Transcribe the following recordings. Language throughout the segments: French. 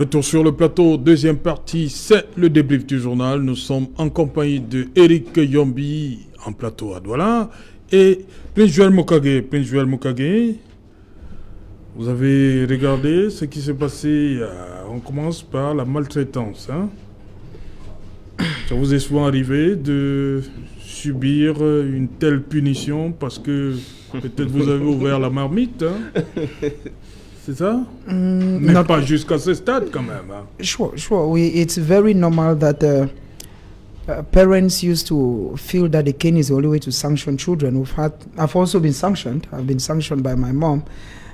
Retour sur le plateau, deuxième partie, c'est le débrief du journal. Nous sommes en compagnie de Eric Yombi en plateau à Douala et Prince Joel Mokage. Prince Joel Mokage, vous avez regardé ce qui s'est passé. On commence par la maltraitance. Ça vous est souvent arrivé de subir une telle punition parce que peut-être vous avez ouvert la marmite. C'est ça? Mais pas jusqu'à ce stade quand même. Sure. It's very normal that parents used to feel that the cane is the only way to sanction children. I've also been sanctioned. I've been sanctioned by my mom.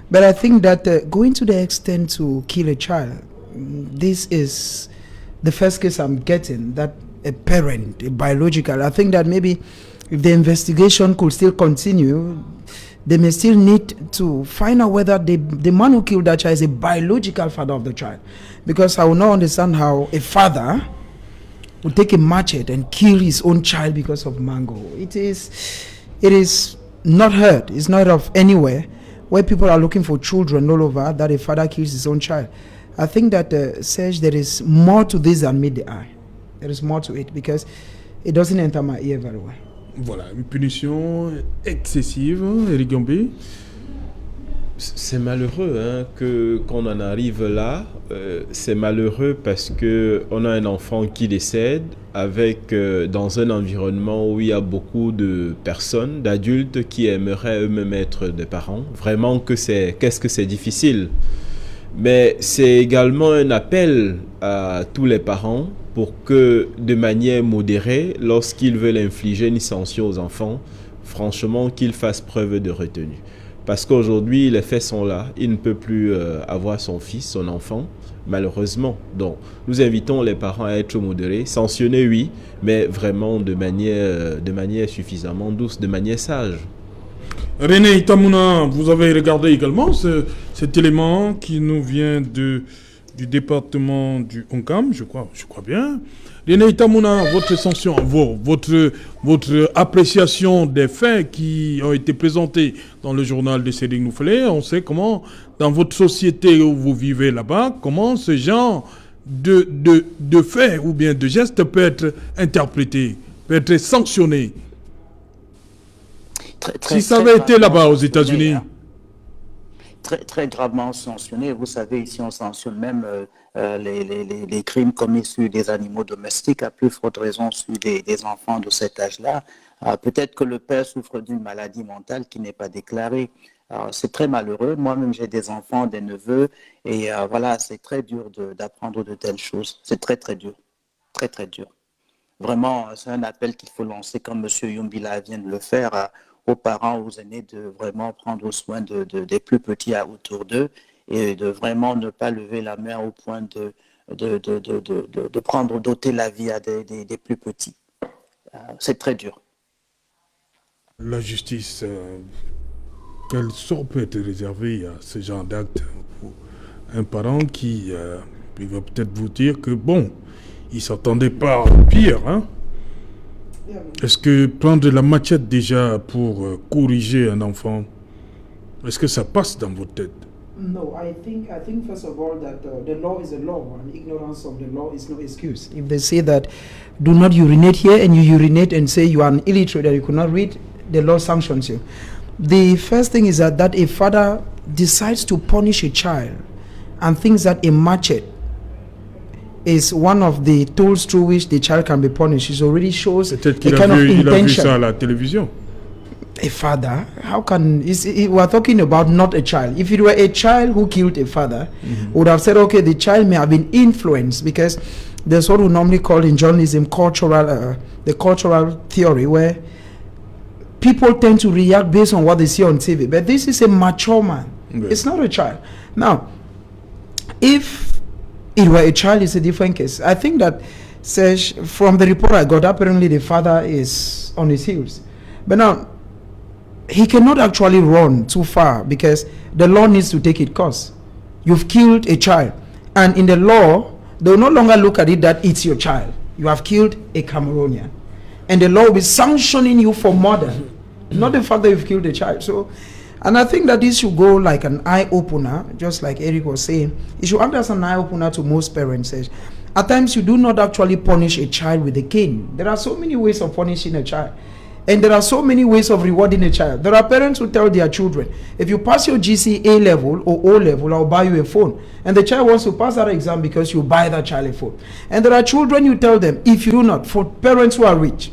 But I think that going to the extent to kill a child, this is the first case I'm getting, that a parent, a biological. I think that maybe if the investigation could still continue, they may still need to find out whether the man who killed that child is a biological father of the child. Because I will not understand how a father would take a machete and kill his own child because of mango. It is not heard. It's not of anywhere where people are looking for children all over that a father kills his own child. I think that, Serge, there is more to this than meet the eye. There is more to it because it doesn't enter my ear very well. Voilà, une punition excessive, Eric Gambé. C'est malheureux qu'on en arrive là. C'est malheureux parce qu'on a un enfant qui décède dans un environnement où il y a beaucoup de personnes, d'adultes qui aimeraient eux-mêmes être des parents. Vraiment qu'est-ce que c'est difficile. Mais c'est également un appel à tous les parents pour que, de manière modérée, lorsqu'ils veulent infliger une sanction aux enfants, franchement, qu'ils fassent preuve de retenue. Parce qu'aujourd'hui, les faits sont là. Il ne peut plus avoir son fils, son enfant, malheureusement. Donc, nous invitons les parents à être modérés. Sanctionner, oui, mais vraiment de manière suffisamment douce, de manière sage. René Itamouna, vous avez regardé également cet élément qui nous vient du département du Onkam, je crois bien. René Itamouna, votre sanction, votre appréciation des faits qui ont été présentés dans le journal de Cédric Noufelé. On sait comment, dans votre société où vous vivez là-bas, comment ce genre de faits ou bien de gestes peut être interprété, peut être sanctionné. Si ça avait été là-bas aux États-Unis. Très gravement sanctionné. Vous savez, ici, on sanctionne même les crimes commis sur des animaux domestiques, à plus forte raison sur des enfants de cet âge-là. Peut-être que le père souffre d'une maladie mentale qui n'est pas déclarée. C'est très malheureux. Moi-même, j'ai des enfants, des neveux, et voilà, c'est très dur d'apprendre de telles choses. C'est très dur. Très dur. Vraiment, c'est un appel qu'il faut lancer, comme M. Yumbila vient de le faire, aux parents, aux aînés, de vraiment prendre soin des plus petits autour d'eux et de vraiment ne pas lever la main au point de prendre, d'ôter la vie à des plus petits. C'est très dur. La justice, quel sort peut être réservé à ce genre d'acte pour un parent qui va peut-être vous dire que bon, il ne s'attendait pas au pire, Est-ce que prendre la machette déjà pour corriger un enfant, est-ce que ça passe dans votre tête? No, I think first of all that the law is a law and ignorance of the law is no excuse. If they say that do not urinate here and you urinate and say you are an illiterate and you could not read, the law sanctions you. The first thing is that a father decides to punish a child and thinks that a machete is one of the tools through which the child can be punished. It already shows a kind of intention. Il a vu ça à la télévision. A father? How can... we are talking about not a child. If it were a child who killed a father, would have said, okay, the child may have been influenced, because there's what we normally call in journalism the cultural theory, where people tend to react based on what they see on TV. But this is a mature man. Yeah. It's not a child. Now, if it were a child, it's a different case. I think that, Serge, from the report I got, apparently the father is on his heels. But now, he cannot actually run too far because the law needs to take its course. You've killed a child. And in the law, they will no longer look at it that it's your child. You have killed a Cameroonian. And the law will be sanctioning you for murder, not the fact that you've killed a child. So And I think that this should go like an eye-opener, just like Eric was saying. It should act as an eye-opener to most parents. At times, you do not actually punish a child with a cane. There are so many ways of punishing a child. And there are so many ways of rewarding a child. There are parents who tell their children, if you pass your GCA level or O level, I'll buy you a phone. And the child wants to pass that exam because you buy that child a phone. And there are children you tell them, if you do not, for parents who are rich,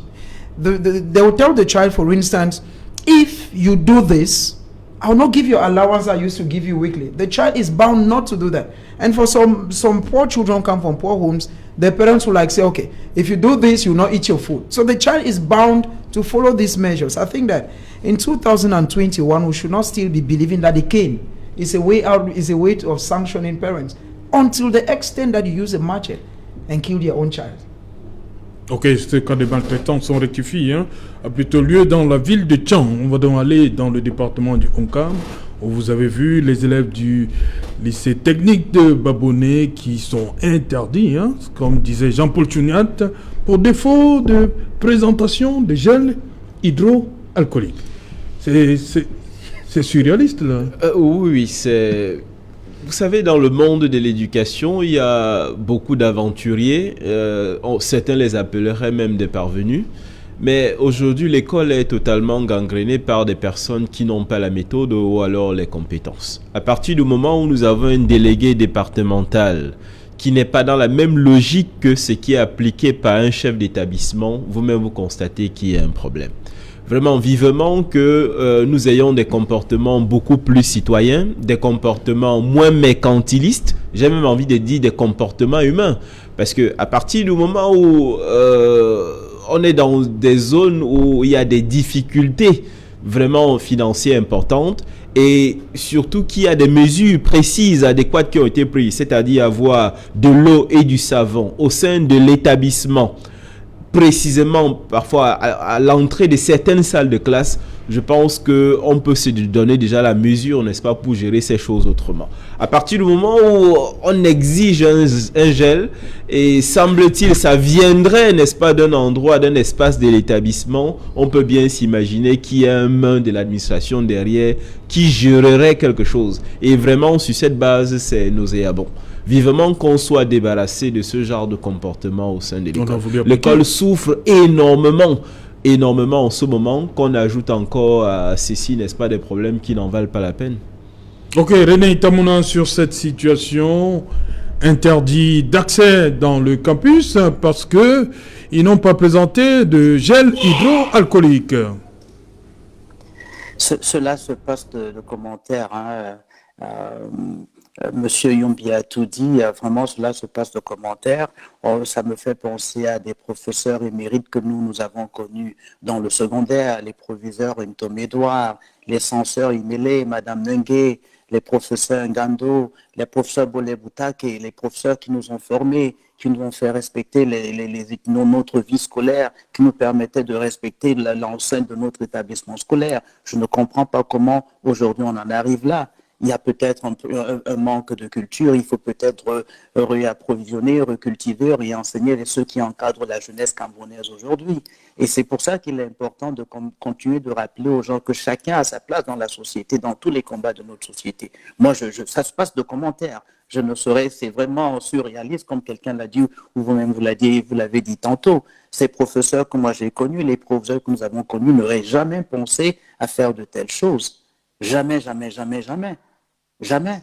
they will tell the child, for instance, if you do this, I'll not give you allowance I used to give you weekly. The child is bound not to do that. And for some poor children come from poor homes, the parents will say, okay, if you do this, you'll not eat your food. So the child is bound to follow these measures. I think that in 2021, we should not still be believing that the cane is a way out, is a way of sanctioning parents, until the extent that you use a machete and kill your own child. Ok, c'est quand des maltraitants sont rectifiés, hein, a plutôt lieu dans la ville de Tchang. On va donc aller dans le département du Konkam, où vous avez vu les élèves du lycée technique de Babonnet qui sont interdits, hein, comme disait Jean-Paul Chouniat, pour défaut de présentation de gel hydroalcoolique. C'est surréaliste, là. Oui, c'est... Vous savez, dans le monde de l'éducation, il y a beaucoup d'aventuriers. Certains les appelleraient même des parvenus. Mais aujourd'hui, l'école est totalement gangrénée par des personnes qui n'ont pas la méthode ou alors les compétences. À partir du moment où nous avons un délégué départemental qui n'est pas dans la même logique que ce qui est appliqué par un chef d'établissement, vous-même vous constatez qu'il y a un problème. Vraiment vivement que nous ayons des comportements beaucoup plus citoyens, des comportements moins mercantilistes, j'ai même envie de dire des comportements humains. Parce que à partir du moment où on est dans des zones où il y a des difficultés vraiment financières importantes, et surtout qu'il y a des mesures précises, adéquates qui ont été prises, c'est-à-dire avoir de l'eau et du savon au sein de l'établissement, précisément parfois à l'entrée de certaines salles de classe, je pense qu'on peut se donner déjà la mesure, n'est-ce pas, pour gérer ces choses autrement. À partir du moment où on exige un gel, et semble-t-il ça viendrait, n'est-ce pas, d'un endroit, d'un espace de l'établissement, on peut bien s'imaginer qu'il y a un main de l'administration derrière qui gérerait quelque chose. Et vraiment, sur cette base, c'est nauséabond. Vivement qu'on soit débarrassé de ce genre de comportement au sein de l'école. L'école souffre énormément en ce moment, qu'on ajoute encore à ceci, n'est-ce pas, des problèmes qui n'en valent pas la peine. Ok, René Itamouna, sur cette situation, interdit d'accès dans le campus parce que ils n'ont pas présenté de gel hydroalcoolique. Cela se passe de commentaires, hein. Monsieur Yombi a tout dit, vraiment cela se passe de commentaires. Ça me fait penser à des professeurs émérites que nous avons connus dans le secondaire, les proviseurs Ntom-Edouard, les censeurs Imele, Madame Nengue, les professeurs Ngando, les professeurs Bolebutake, les professeurs qui nous ont formés, qui nous ont fait respecter notre vie scolaire, qui nous permettaient de respecter l'enceinte de notre établissement scolaire. Je ne comprends pas comment aujourd'hui on en arrive là. Il y a peut-être un manque de culture, il faut peut-être réapprovisionner, recultiver, réenseigner ceux qui encadrent la jeunesse camerounaise aujourd'hui. Et c'est pour ça qu'il est important de continuer de rappeler aux gens que chacun a sa place dans la société, dans tous les combats de notre société. Moi, ça se passe de commentaires. Je ne saurais, c'est vraiment surréaliste, comme quelqu'un l'a dit, ou vous-même vous l'avez dit tantôt. Ces professeurs que moi j'ai connus, les professeurs que nous avons connus, n'auraient jamais pensé à faire de telles choses. Jamais, jamais, jamais, jamais. Jamais.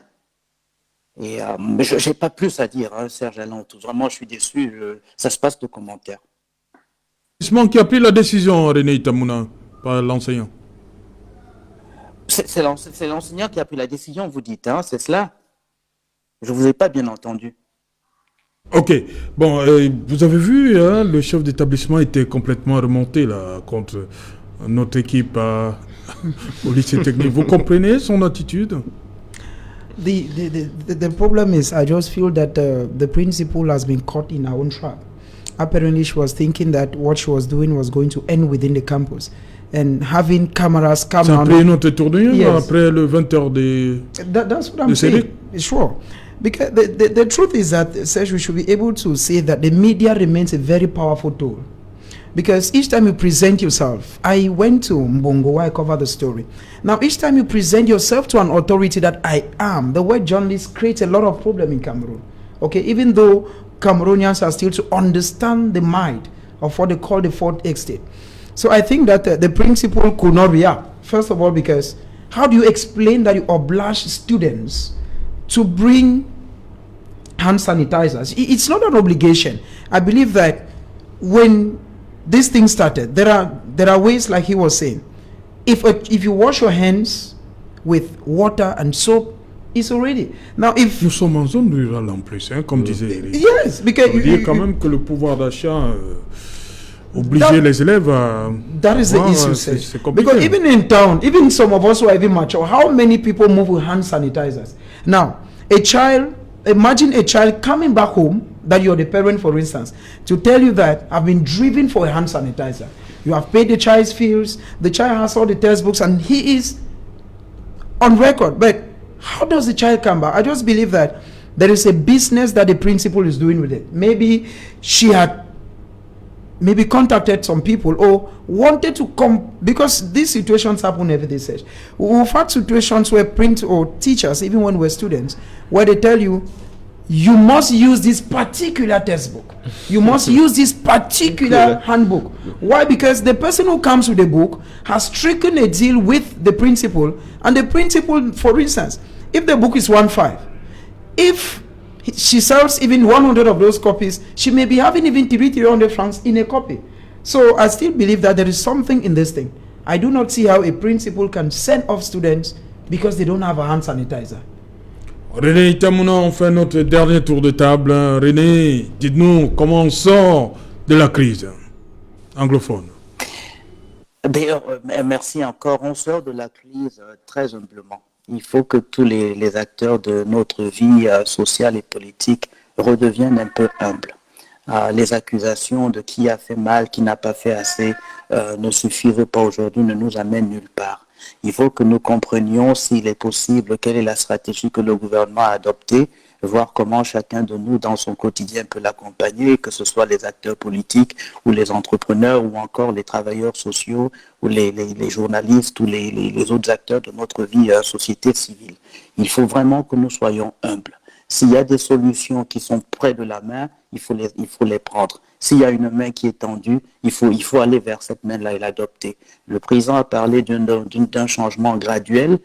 Et je n'ai pas plus à dire, hein, Serge Alantou. Vraiment, je suis déçu. Ça se passe de commentaires. Qui a pris la décision, René Itamouna, pas l'enseignant. C'est l'enseignant qui a pris la décision, vous dites, hein, c'est cela? Je ne vous ai pas bien entendu. Ok. Bon, vous avez vu, hein, le chef d'établissement était complètement remonté là, contre notre équipe au lycée technique. Vous comprenez son attitude? The problem is, I just feel that the principal has been caught in her own trap. Apparently, she was thinking that what she was doing was going to end within the campus. And having cameras come on. Après une autre tournure, yes. Après le 20h de That's what I'm saying. Sure. Because the truth is that, Serge, we should be able to say that the media remains a very powerful tool. Because each time you present yourself, I went to Mbongo where I cover the story. Now, each time you present yourself to an authority that I am, the word journalist creates a lot of problem in Cameroon. Okay, even though Cameroonians are still to understand the mind of what they call the fourth estate. So I think that the principal could not react. First of all, because how do you explain that you oblige students to bring hand sanitizers? It's not an obligation. I believe that when this thing started, there are ways, like he was saying. If you wash your hands with water and soap, it's already. Now, if nous sommes en zone rurale en plus, hein, comme disait Eric. Yes, because ça veut dire quand même que le pouvoir d'achat obliger les élèves à. That is the issue, c'est compliqué. because even in town, even some of us who are even mature, how many people move with hand sanitizers? Now, imagine a child coming back home, that you're the parent, for instance, to tell you that I've been driven for a hand sanitizer. You have paid the child's fees, the child has all the textbooks, and he is on record. But how does the child come back? I just believe that there is a business that the principal is doing with it. Maybe she had contacted some people or wanted to come, because these situations happen every day. We've had situations where print or teachers, even when we're students, where they tell you, you must use this particular textbook. You must use this particular handbook. Why? Because the person who comes with the book has stricken a deal with the principal, and the principal, for instance, if the book is 1.5, if she sells even 100 of those copies, she may be having even 300 francs in a copy. So I still believe that there is something in this thing. I do not see how a principal can send off students because they don't have a hand sanitizer. René Itamuna, on fait notre dernier tour de table. René, dites-nous comment on sort de la crise anglophone. Merci encore. On sort de la crise très humblement. Il faut que tous les acteurs de notre vie sociale et politique redeviennent un peu humbles. Les accusations de qui a fait mal, qui n'a pas fait assez, ne suffisent pas aujourd'hui, ne nous amènent nulle part. Il faut que nous comprenions, s'il est possible, quelle est la stratégie que le gouvernement a adoptée, voir comment chacun de nous, dans son quotidien, peut l'accompagner, que ce soit les acteurs politiques ou les entrepreneurs ou encore les travailleurs sociaux ou les journalistes ou les autres acteurs de notre vie société civile. Il faut vraiment que nous soyons humbles. S'il y a des solutions qui sont près de la main, il faut les prendre. S'il y a une main qui est tendue, il faut aller vers cette main-là et l'adopter. Le président a parlé d'un changement graduel.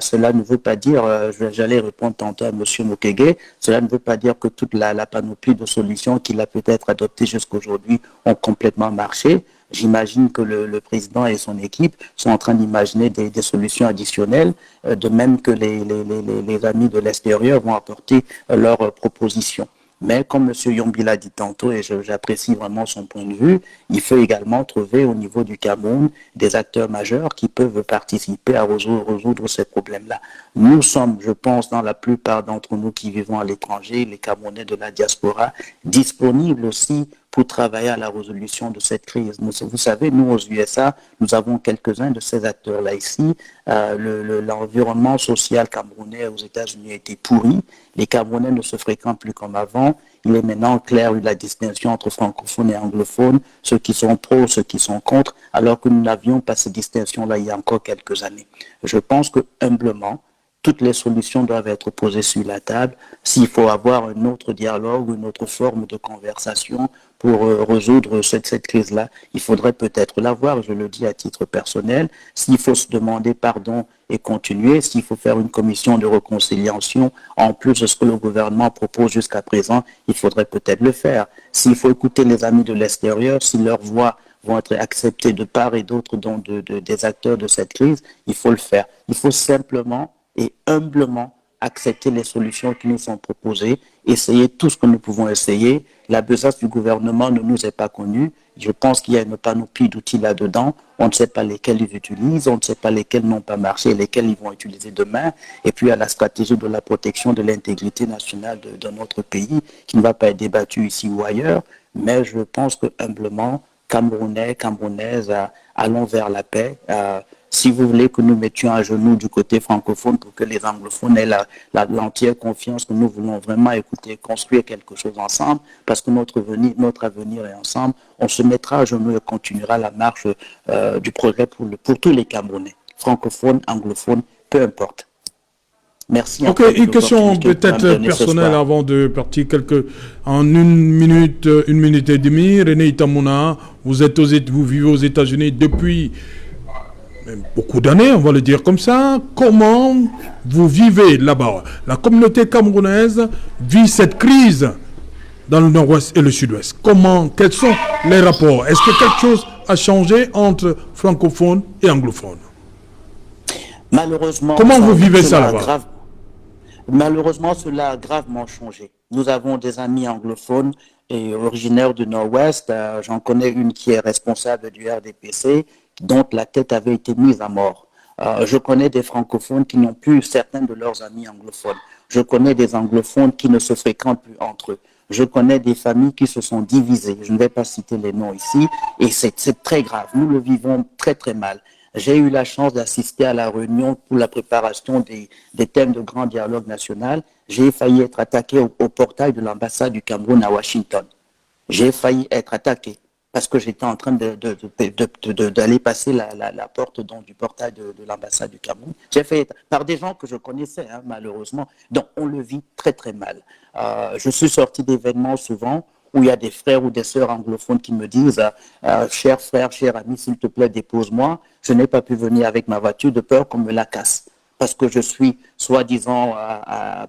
Cela ne veut pas dire, j'allais répondre tantôt à M. Mukwege, cela ne veut pas dire que toute la panoplie de solutions qu'il a peut-être adoptées jusqu'aujourd'hui ont complètement marché. J'imagine que le président et son équipe sont en train d'imaginer des solutions additionnelles, de même que les amis de l'extérieur vont apporter leurs propositions. Mais comme M. Yombi l'a dit tantôt, et j'apprécie vraiment son point de vue, il faut également trouver au niveau du Cameroun des acteurs majeurs qui peuvent participer à résoudre ces problèmes-là. Nous sommes, je pense, dans la plupart d'entre nous qui vivons à l'étranger, les Camerounais de la diaspora, disponibles aussi pour travailler à la résolution de cette crise. Vous savez, nous, aux USA, nous avons quelques-uns de ces acteurs-là ici. L'environnement social camerounais aux États-Unis a été pourri. Les Camerounais ne se fréquentent plus comme avant. Il est maintenant clair la distinction entre francophones et anglophones, ceux qui sont pro, ceux qui sont contre, alors que nous n'avions pas cette distinction-là il y a encore quelques années. Je pense que, humblement, toutes les solutions doivent être posées sur la table. S'il faut avoir un autre dialogue, une autre forme de conversation pour résoudre cette crise-là, il faudrait peut-être l'avoir, je le dis à titre personnel. S'il faut se demander pardon et continuer, s'il faut faire une commission de réconciliation, en plus de ce que le gouvernement propose jusqu'à présent, il faudrait peut-être le faire. S'il faut écouter les amis de l'extérieur, si leurs voix vont être acceptées de part et d'autre des acteurs de cette crise, il faut le faire. Il faut simplement et humblement accepter les solutions qui nous sont proposées, essayer tout ce que nous pouvons essayer. La besace du gouvernement ne nous est pas connue. Je pense qu'il y a une panoplie d'outils là-dedans. On ne sait pas lesquels ils utilisent, on ne sait pas lesquels n'ont pas marché, lesquels ils vont utiliser demain. Et puis il y a la stratégie de la protection de l'intégrité nationale de notre pays qui ne va pas être débattue ici ou ailleurs. Mais je pense que humblement, Camerounais, Camerounaises, allons vers la paix. Si vous voulez que nous mettions à genoux du côté francophone pour que les anglophones aient l'entière confiance que nous voulons vraiment écouter, construire quelque chose ensemble, parce que notre avenir est ensemble, on se mettra à genoux et continuera la marche du progrès pour tous les Camerounais, francophones, anglophones, peu importe. Merci. Ok, une question peut-être personnelle avant de partir en une minute et demie. René Itamouna, vous vivez aux États-Unis depuis beaucoup d'années, on va le dire comme ça. Comment vous vivez là-bas? La communauté camerounaise vit cette crise dans le nord-ouest et le sud-ouest. Quels sont les rapports? Est-ce que quelque chose a changé entre francophones et anglophones? Malheureusement, comment vous vivez ça là-bas? Malheureusement, cela a gravement changé. Nous avons des amis anglophones et originaires du Nord-Ouest. J'en connais une qui est responsable du RDPC, dont la tête avait été mise à mort. Je connais des francophones qui n'ont plus certains de leurs amis anglophones. Je connais des anglophones qui ne se fréquentent plus entre eux. Je connais des familles qui se sont divisées. Je ne vais pas citer les noms ici. Et c'est très grave. Nous le vivons très, très mal. J'ai eu la chance d'assister à la réunion pour la préparation des thèmes de grand dialogue national. J'ai failli être attaqué au portail de l'ambassade du Cameroun à Washington. J'ai failli être attaqué parce que j'étais en train d'aller passer la porte du portail de l'ambassade du Cameroun. J'ai fait par des gens que je connaissais, malheureusement. Donc on le vit très très mal. Je suis sorti d'événements souvent où il y a des frères ou des sœurs anglophones qui me disent cher frère, cher ami, s'il te plaît, dépose-moi. Je n'ai pas pu venir avec ma voiture de peur qu'on me la casse. Parce que je suis, soi-disant,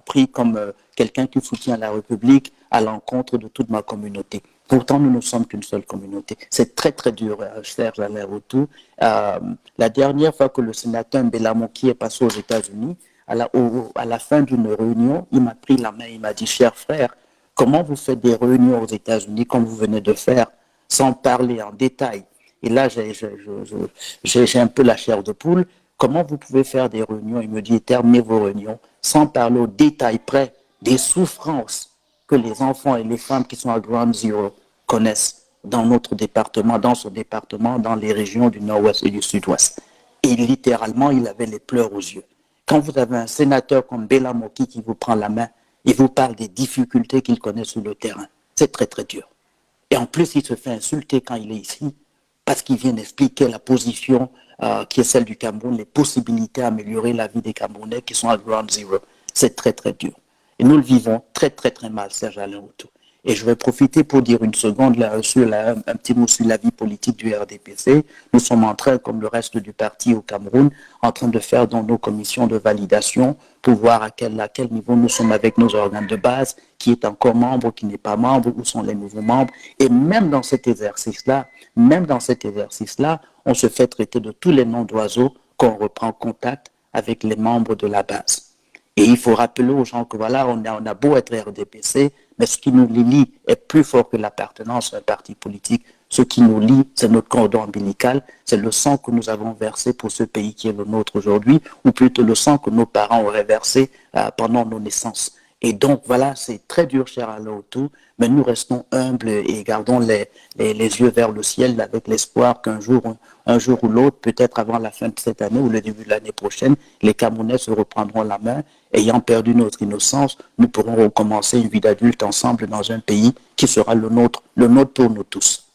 pris comme quelqu'un qui soutient la République à l'encontre de toute ma communauté. Pourtant, nous ne sommes qu'une seule communauté. C'est très, très dur, Serge Alain-Rotou. La dernière fois que le sénateur Mbela Moki est passé aux États-Unis, à la fin d'une réunion, il m'a pris la main, il m'a dit, cher frère, comment vous faites des réunions aux États-Unis comme vous venez de faire, sans parler en détail? Et là, j'ai un peu la chair de poule. Comment vous pouvez faire des réunions? Il me dit, terminez vos réunions, sans parler au détail près des souffrances que les enfants et les femmes qui sont à Ground Zero connaissent dans notre département, dans ce département, dans les régions du Nord-Ouest et du Sud-Ouest. Et littéralement, il avait les pleurs aux yeux. Quand vous avez un sénateur comme Mbela Moki qui vous prend la main, il vous parle des difficultés qu'il connaît sur le terrain. C'est très, très dur. Et en plus, il se fait insulter quand il est ici, parce qu'il vient d'expliquer la position qui est celle du Cameroun, les possibilités d'améliorer la vie des Camerounais qui sont à Ground Zero. C'est très, très dur. Et nous le vivons très, très, très mal, Serge Alain-Rotou. Et je vais profiter pour dire une seconde un petit mot sur la vie politique du RDPC. Nous sommes en train, comme le reste du parti au Cameroun, en train de faire dans nos commissions de validation pour voir à quel niveau nous sommes avec nos organes de base, qui est encore membre, qui n'est pas membre, où sont les nouveaux membres. Et même dans cet exercice-là, on se fait traiter de tous les noms d'oiseaux quand on reprend contact avec les membres de la base. Et il faut rappeler aux gens que voilà, on a beau être RDPC, mais ce qui nous lie est plus fort que l'appartenance à un parti politique. Ce qui nous lie, c'est notre cordon ombilical, c'est le sang que nous avons versé pour ce pays qui est le nôtre aujourd'hui, ou plutôt le sang que nos parents auraient versé pendant nos naissances. Et donc voilà, c'est très dur, cher Alain-Rotou, mais nous restons humbles et gardons les yeux vers le ciel avec l'espoir qu'un jour ou l'autre, peut-être avant la fin de cette année ou le début de l'année prochaine, les Camerounais se reprendront la main. Ayant perdu notre innocence, nous pourrons recommencer une vie d'adulte ensemble dans un pays qui sera le nôtre pour nous tous.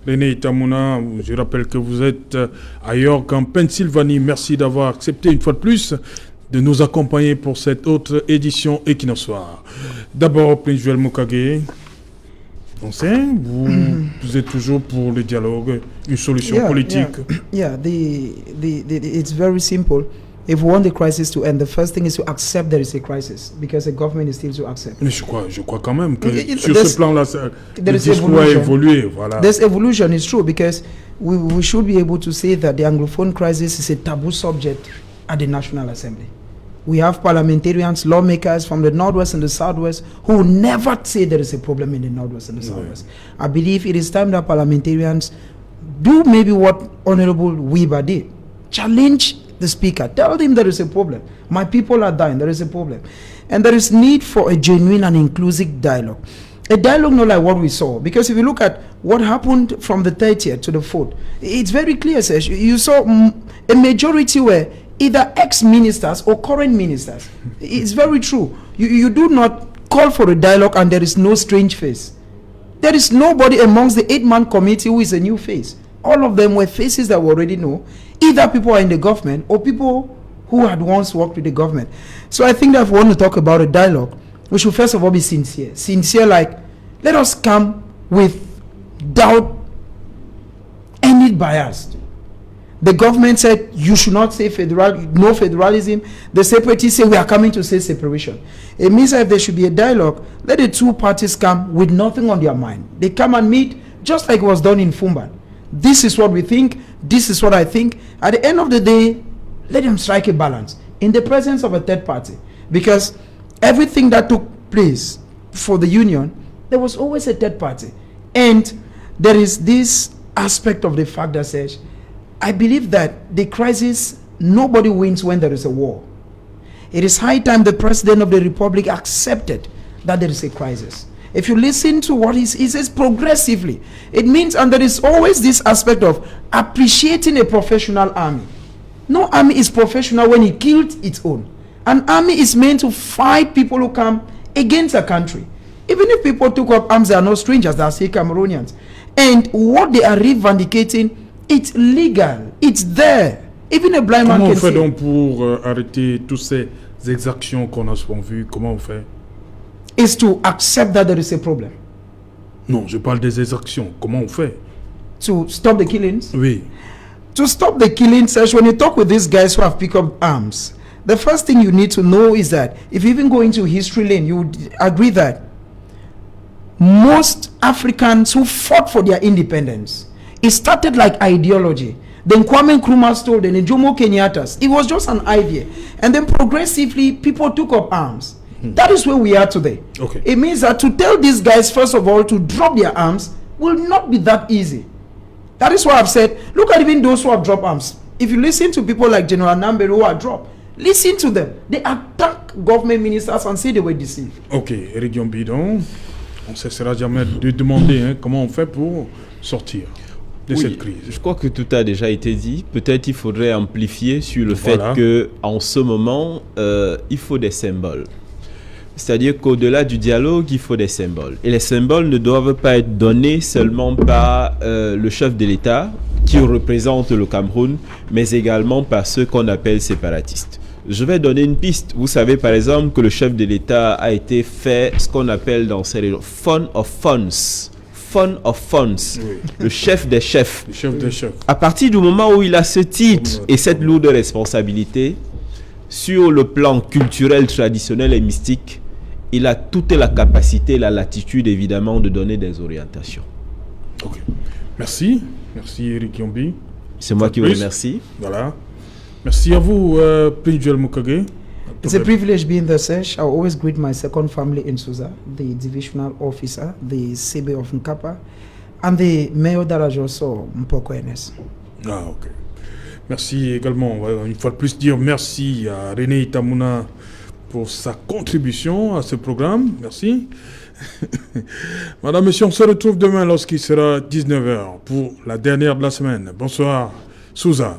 René Itamouna, je rappelle que vous êtes à York, en Pennsylvanie. Merci d'avoir accepté une fois de plus de nous accompagner pour cette autre édition Equinox Soir. D'abord, Prince Joel Mokage, on sait, vous êtes toujours pour le dialogue, une solution politique. Yeah, it's very simple. If we want the crisis to end, the first thing is to accept there is a crisis, because the government is still to accept. Mais je crois quand même que sur ce plan-là, le discours a évolué. Voilà. There's evolution, it's true, because we should be able to say that the Anglophone crisis is a taboo subject at the National Assembly. We have parliamentarians, lawmakers from the Northwest and the Southwest who never say there is a problem in the Northwest and the Southwest. I believe it is time that parliamentarians do maybe what Honorable Weber did. Challenge the speaker. Tell him there is a problem. My people are dying. There is a problem. And there is need for a genuine and inclusive dialogue. A dialogue not like what we saw. Because if you look at what happened from the 30th to the 4th, it's very clear, Serge. You saw a majority were either ex-ministers or current ministers. It's very true. You do not call for a dialogue and there is no strange face. There is nobody amongst the 8-man committee who is a new face. All of them were faces that we already know. Either people are in the government or people who had once worked with the government. So I think that if we want to talk about a dialogue, we should first of all be sincere. Sincere, like, let us come without any bias. The government said you should not say no federalism. The separatists say we are coming to say separation. It means that if there should be a dialogue, let the two parties come with nothing on their mind. They come and meet just like it was done in Fumban. This is what we think. This is what I think. At the end of the day, let them strike a balance in the presence of a third party. Because everything that took place for the union, there was always a third party. And there is this aspect of the fact that says, I believe that the crisis, nobody wins when there is a war. It is high time the President of the Republic accepted that there is a crisis. If you listen to what he says progressively, it means, and there is always this aspect of appreciating a professional army. No army is professional when it killed its own. An army is meant to fight people who come against a country. Even if people took up arms, they are not strangers, they are still Cameroonians. And what they are revendicating, it's legal, it's there. Even a blind man can see. Comment on fait donc pour arrêter toutes ces exactions qu'on a souvent vues? Comment on fait? Is to accept that there is a problem. Non, je parle des exactions. Comment on fait? To stop the killings? Oui. To stop the killings, when you talk with these guys who have picked up arms, the first thing you need to know is that if you even go into history lane, you would agree that most Africans who fought for their independence, it started like ideology. Then Kwame Nkrumah told, then Jomo Kenyatta's. It was just an idea. And then progressively, people took up arms. That is where we are today. Okay. It means that to tell these guys, first of all, to drop their arms will not be that easy. That is why I've said, look at even those who have dropped arms. If you listen to people like General Nambere who are dropped, listen to them. They attack government ministers and say they were deceived. Ok, Eric Yombi, donc, on ne cessera jamais de demander comment on fait pour sortir de cette crise. Je crois que tout a déjà été dit. Peut-être il faudrait amplifier sur le fait Voilà. qu'en ce moment, il faut des symboles. C'est-à-dire qu'au-delà du dialogue, il faut des symboles. Et les symboles ne doivent pas être donnés seulement par le chef de l'État qui représente le Cameroun, mais également par ceux qu'on appelle séparatistes. Je vais donner une piste. Vous savez par exemple que le chef de l'État a été fait ce qu'on appelle dans ces régions fun of funds. Fun of funds. Oui. Le chef des chefs. Le chef des chefs. À partir du moment où il a ce titre et cette lourde responsabilité, sur le plan culturel, traditionnel et mystique, il a toute la capacité, la latitude évidemment de donner des orientations. Ok. Merci. Merci Eric Yombi. C'est moi qui vous remercie. Voilà. Merci à vous, Prince Joel Mokage. It's a privilege being the Sesh. I always greet my second family in Suza, the divisional officer, the CB of Nkapa, and the mayor Darajoso Mpoko NS. Ah, ok. Merci également. On va une fois de plus dire merci à René Itamuna pour sa contribution à ce programme. Merci. Madame, Monsieur, on se retrouve demain lorsqu'il sera 19h pour la dernière de la semaine. Bonsoir, Souza.